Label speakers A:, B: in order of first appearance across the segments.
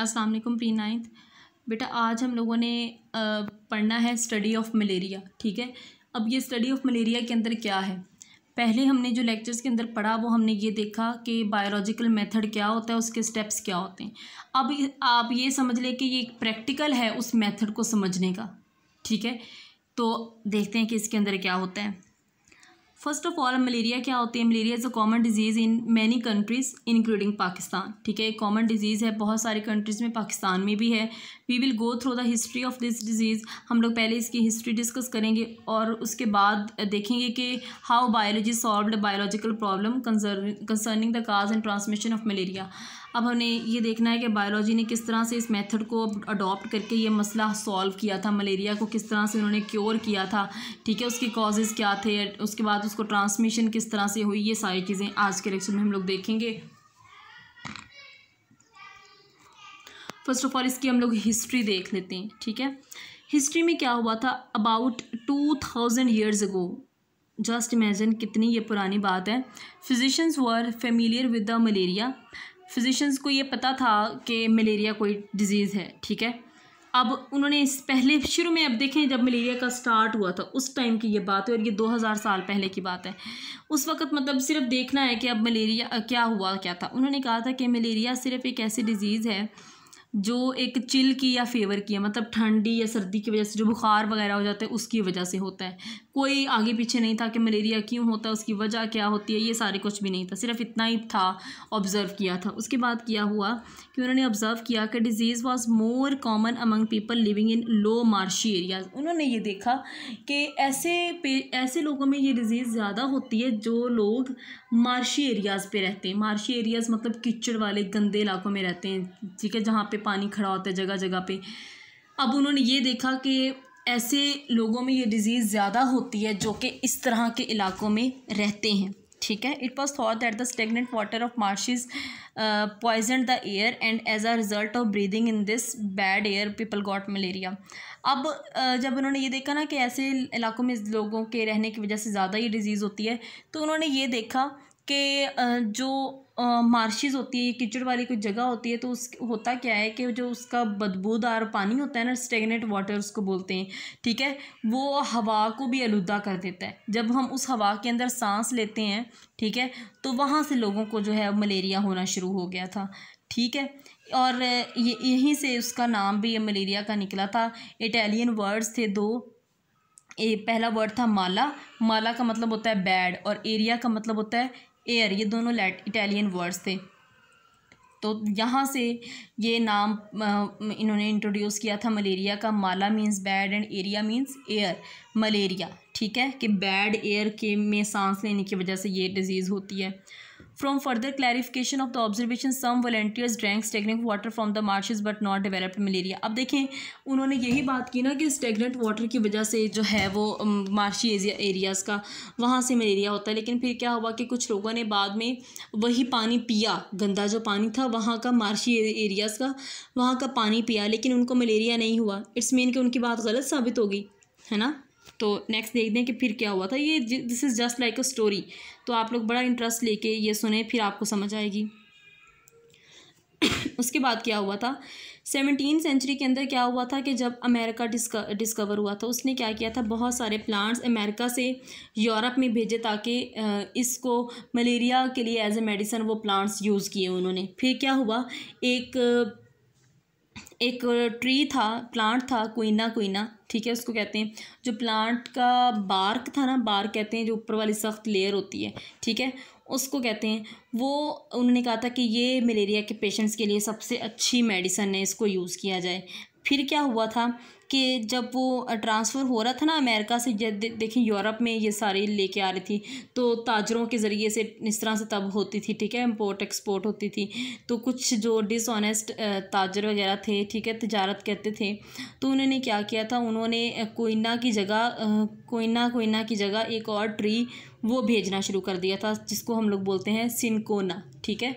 A: अस्सलाम वालेकुम pre ninth. बेटा आज हम लोगों ने पढ़ना है स्टडी ऑफ मलेरिया। ठीक है, अब ये स्टडी ऑफ मलेरिया के अंदर क्या है, पहले हमने जो लेक्चर्स के अंदर पढ़ा वो हमने ये देखा कि बायोलॉजिकल मेथड क्या होता है, उसके स्टेप्स क्या होते हैं। अब आप ये समझ लें कि ये एक प्रैक्टिकल है उस मेथड को समझने का। ठीक है, तो देखते हैं कि इसके अंदर क्या होता है। फर्स्ट ऑफ ऑल मलेरिया क्या होती है। Malaria is a common disease in many countries including Pakistan. ठीक है, एक कॉमन डिजीज़ है बहुत सारी कंट्रीज़ में, पाकिस्तान में भी है। We will go through the history of this disease. हम लोग पहले इसकी हिस्ट्री डिस्कस करेंगे और उसके बाद देखेंगे कि how biology solved biological problem concerning the cause and transmission of malaria. अब हमें ये देखना है कि बायोलॉजी ने किस तरह से इस मेथड को अडॉप्ट करके ये मसला सॉल्व किया था, मलेरिया को किस तरह से उन्होंने क्योर किया था। ठीक है, उसके कॉजेज़ क्या थे, उसके बाद उसको ट्रांसमिशन किस तरह से हुई, ये सारी चीज़ें आज के लेक्चर में हम लोग देखेंगे। फर्स्ट ऑफ ऑल इसकी हम लोग हिस्ट्री देख लेते हैं। ठीक है, हिस्ट्री में क्या हुआ था about 2000 years ago. Just imagine कितनी ये पुरानी बात है। Physicians were familiar with the malaria. Physicians को ये पता था कि मलेरिया कोई डिजीज़ है। ठीक है, अब उन्होंने इस पहले शुरू में, अब देखें जब मलेरिया का स्टार्ट हुआ था उस टाइम की ये बात है और ये 2000 साल पहले की बात है। उस वक्त मतलब सिर्फ देखना है कि अब मलेरिया क्या हुआ क्या था। उन्होंने कहा था कि मलेरिया सिर्फ एक ऐसी डिजीज़ है जो एक चिल की या फेवर की है, मतलब ठंडी या सर्दी की वजह से जो बुखार वगैरह हो जाता है उसकी वजह से होता है। कोई आगे पीछे नहीं था कि मलेरिया क्यों होता है, उसकी वजह क्या होती है, ये सारे कुछ भी नहीं था, सिर्फ इतना ही था, ऑब्ज़र्व किया था। उसके बाद क्या हुआ कि उन्होंने ऑब्ज़र्व किया कि disease was more common among people living in low marshy areas. उन्होंने ये देखा कि ऐसे लोगों में ये डिज़ीज़ ज़्यादा होती है जो लोग मार्शी एरियाज़ पे रहते हैं। मार्शी एरियाज़ मतलब कीचड़ वाले गंदे इलाकों में रहते हैं। ठीक है, जहाँ पे पानी खड़ा होता है जगह जगह पे। अब उन्होंने ये देखा कि ऐसे लोगों में ये डिज़ीज़ ज़्यादा होती है जो कि इस तरह के इलाकों में रहते हैं। ठीक है, it was thought that the stagnant water of marshes poisoned the air and as a result of breathing in this bad air people got malaria. अब जब उन्होंने ये देखा ना कि ऐसे इलाकों में लोगों के रहने की वजह से ज़्यादा ये डिज़ीज़ होती है, तो उन्होंने ये देखा कि जो मार्शेस होती है, ये कीचड़ वाली कोई जगह होती है, तो उस होता क्या है कि जो उसका बदबूदार पानी होता है ना, स्टेगनेंट वाटर उसको बोलते हैं। ठीक है, वो हवा को भी आलूदा कर देता है। जब हम उस हवा के अंदर सांस लेते हैं, ठीक है, तो वहाँ से लोगों को जो है मलेरिया होना शुरू हो गया था। ठीक है, और यहीं से उसका नाम भी मलेरिया का निकला था। इटालियन वर्ड्स थे दो। पहला वर्ड था माला। माला का मतलब होता है बैड और एरिया का मतलब होता है एयर। ये दोनों इटालियन वर्ड्स थे। तो यहाँ से ये नाम इन्होंने इंट्रोड्यूस किया था मलेरिया का। माला मीन्स बैड एंड एरिया मीन्स एयर, मलेरिया। ठीक है, कि बैड एयर के में सांस लेने की वजह से ये डिजीज़ होती है। From further clarification of the observation, some volunteers drank stagnant water from the marshes but not developed malaria. अब देखें उन्होंने यही बात की ना कि stagnant water की वजह से जो है वो मार्शी एरियाज़ का वहाँ से मलेरिया होता है। लेकिन फिर क्या हुआ कि कुछ लोगों ने बाद में वही पानी पिया, गंदा जो पानी था वहाँ का, मार्शी एरियाज़ का, वहाँ का पानी पिया, लेकिन उनको मलेरिया नहीं हुआ। इट्स मीन कि उनकी बात गलत साबित हो गई, है ना। तो नेक्स्ट देखते हैं कि फिर क्या हुआ था। ये this is just like a story, तो आप लोग बड़ा इंटरेस्ट लेके ये सुने, फिर आपको समझ आएगी। उसके बाद क्या हुआ था 17वीं सेंचुरी के अंदर क्या हुआ था कि जब अमेरिका डिस्कवर हुआ था, उसने क्या किया था, बहुत सारे प्लांट्स अमेरिका से यूरोप में भेजे ताकि इसको मलेरिया के लिए एज ए मेडिसिन वो प्लांट्स यूज़ किए उन्होंने। फिर क्या हुआ, एक ट्री था, प्लांट था, क्विना। ठीक है, उसको कहते हैं, जो प्लांट का बार्क था ना, बार्क कहते हैं जो ऊपर वाली सख्त लेयर होती है। ठीक है, उसको कहते हैं। वो उन्होंने कहा था कि ये मलेरिया के पेशेंट्स के लिए सबसे अच्छी मेडिसिन है, इसको यूज़ किया जाए। फिर क्या हुआ था कि जब वो ट्रांसफ़र हो रहा था ना अमेरिका से, देखें यूरोप में ये सारी लेके आ रही थी, तो ताजरों के ज़रिए से इस तरह से तब होती थी। ठीक है, इम्पोर्ट एक्सपोर्ट होती थी। तो कुछ जो डिसऑनेस्ट ताजर वगैरह थे, ठीक है, तिजारत करते थे, तो उन्होंने क्या किया था, उन्होंने क्विना की जगह एक और ट्री वो भेजना शुरू कर दिया था, जिसको हम लोग बोलते हैं सिनकोना। ठीक है,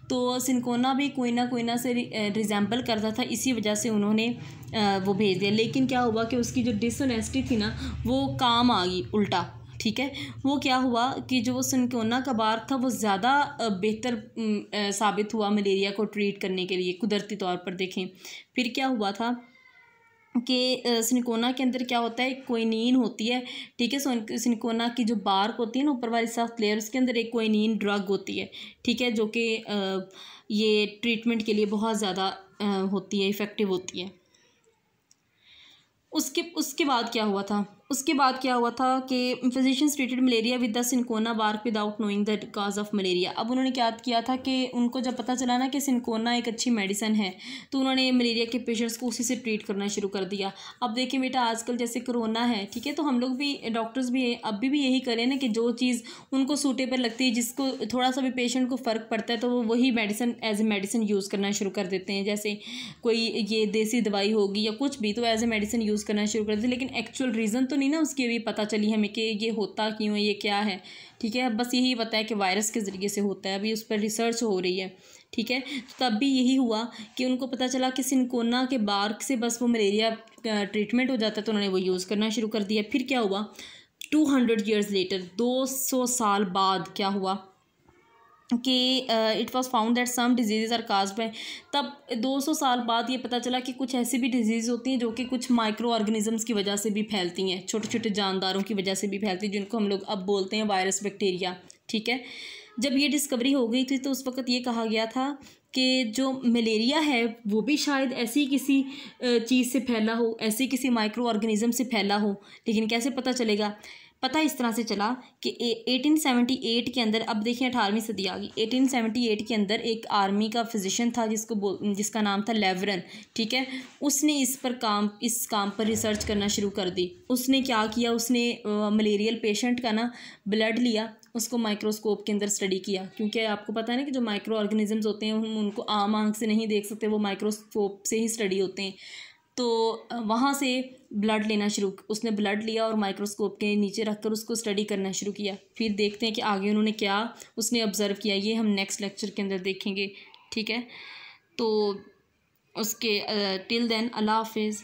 A: तो सिनकोना भी क्विना से रिजेंबल करता था, इसी वजह से उन्होंने वो भेज दिया। लेकिन क्या हुआ कि उसकी जो डिसऑनेस्टी थी ना वो काम आ गई उल्टा। ठीक है। वो क्या हुआ कि जो सिनकोना का बार्क था वो ज़्यादा बेहतर साबित हुआ मलेरिया को ट्रीट करने के लिए कुदरती तौर पर। देखें फिर क्या हुआ था कि सिनकोना के अंदर क्या होता है, क्विनीन होती है, ठीक है। सिनकोना की जो बार्क होती है ना, ऊपर वाली सॉफ्ट लेयर, उसके अंदर एक क्विनीन ड्रग होती है, ठीक है, जो कि ये ट्रीटमेंट के लिए बहुत ज़्यादा होती है, इफ़ेक्टिव होती है। उसके बाद क्या हुआ था, उसके बाद क्या हुआ था कि physicians treated malaria with the cinchona bark without knowing the cause of malaria. अब उन्होंने क्या किया था कि उनको जब पता चला ना कि सिनकोना एक अच्छी मेडिसिन है, तो उन्होंने मलेरिया के पेशेंट्स को उसी से ट्रीट करना शुरू कर दिया। अब देखिए बेटा, आजकल जैसे कोरोना है, ठीक है, तो हम लोग भी, डॉक्टर्स भी अभी भी यही करें ना कि जो चीज़ उनको सूटेबल लगती है, जिसको थोड़ा सा भी पेशेंट को फ़र्क पड़ता है, तो वो वही medicine as a medicine use करना शुरू कर देते हैं। जैसे कोई ये देसी दवाई होगी या कुछ भी, तो एज ए मेडिसिन यूज़ करना शुरू कर देते हैं। लेकिन एक्चुअल रीज़न तो नहीं ना उसकी अभी पता चली हमें कि ये होता क्यों है, ये क्या है, ठीक है। बस यही पता है कि वायरस के ज़रिए से होता है, अभी उस पर रिसर्च हो रही है, ठीक है। तो तब भी यही हुआ कि उनको पता चला कि सिनकोना के बार्क से बस वो मलेरिया ट्रीटमेंट हो जाता है, तो उन्होंने वो यूज़ करना शुरू कर दिया। फिर क्या हुआ, 200 ईयर्स लेटर, 200 साल बाद क्या हुआ कि it was found that some disease are caused by, तब 200 साल बाद ये पता चला कि कुछ ऐसी भी डिजीज़ होती हैं जो कि कुछ माइक्रो ऑर्गेनिजम्स की वजह से भी फैलती हैं, छोटे छोटे जानदारों की वजह से भी फैलती हैं, जिनको हम लोग अब बोलते हैं वायरस, बैक्टीरिया, ठीक है। जब ये डिस्कवरी हो गई थी तो उस वक्त ये कहा गया था कि जो मलेरिया है वो भी शायद ऐसी किसी चीज़ से फैला हो, ऐसी किसी माइक्रो ऑर्गेनिज़म से फैला हो। लेकिन कैसे पता चलेगा, पता इस तरह से चला कि 1878 के अंदर, अब देखिए 18वीं सदी आ गई, 1878 के अंदर एक आर्मी का फिजिशियन था जिसका नाम था लेवरन, ठीक है। उसने इस काम पर रिसर्च करना शुरू कर दी। उसने क्या किया, उसने मलेरियल पेशेंट का ना ब्लड लिया, उसको माइक्रोस्कोप के अंदर स्टडी किया, क्योंकि आपको पता है ना कि जो माइक्रो ऑर्गेनिजम्स होते हैं हम उनको आम आंख से नहीं देख सकते, वो माइक्रोस्कोप से ही स्टडी होते हैं। तो वहाँ से ब्लड लेना शुरू, उसने ब्लड लिया और माइक्रोस्कोप के नीचे रखकर उसको स्टडी करना शुरू किया। फिर देखते हैं कि आगे उन्होंने क्या उसने ऑब्ज़र्व किया, ये हम नेक्स्ट लेक्चर के अंदर देखेंगे, ठीक है। तो उसके टिल देन अल्लाह हाफिज़।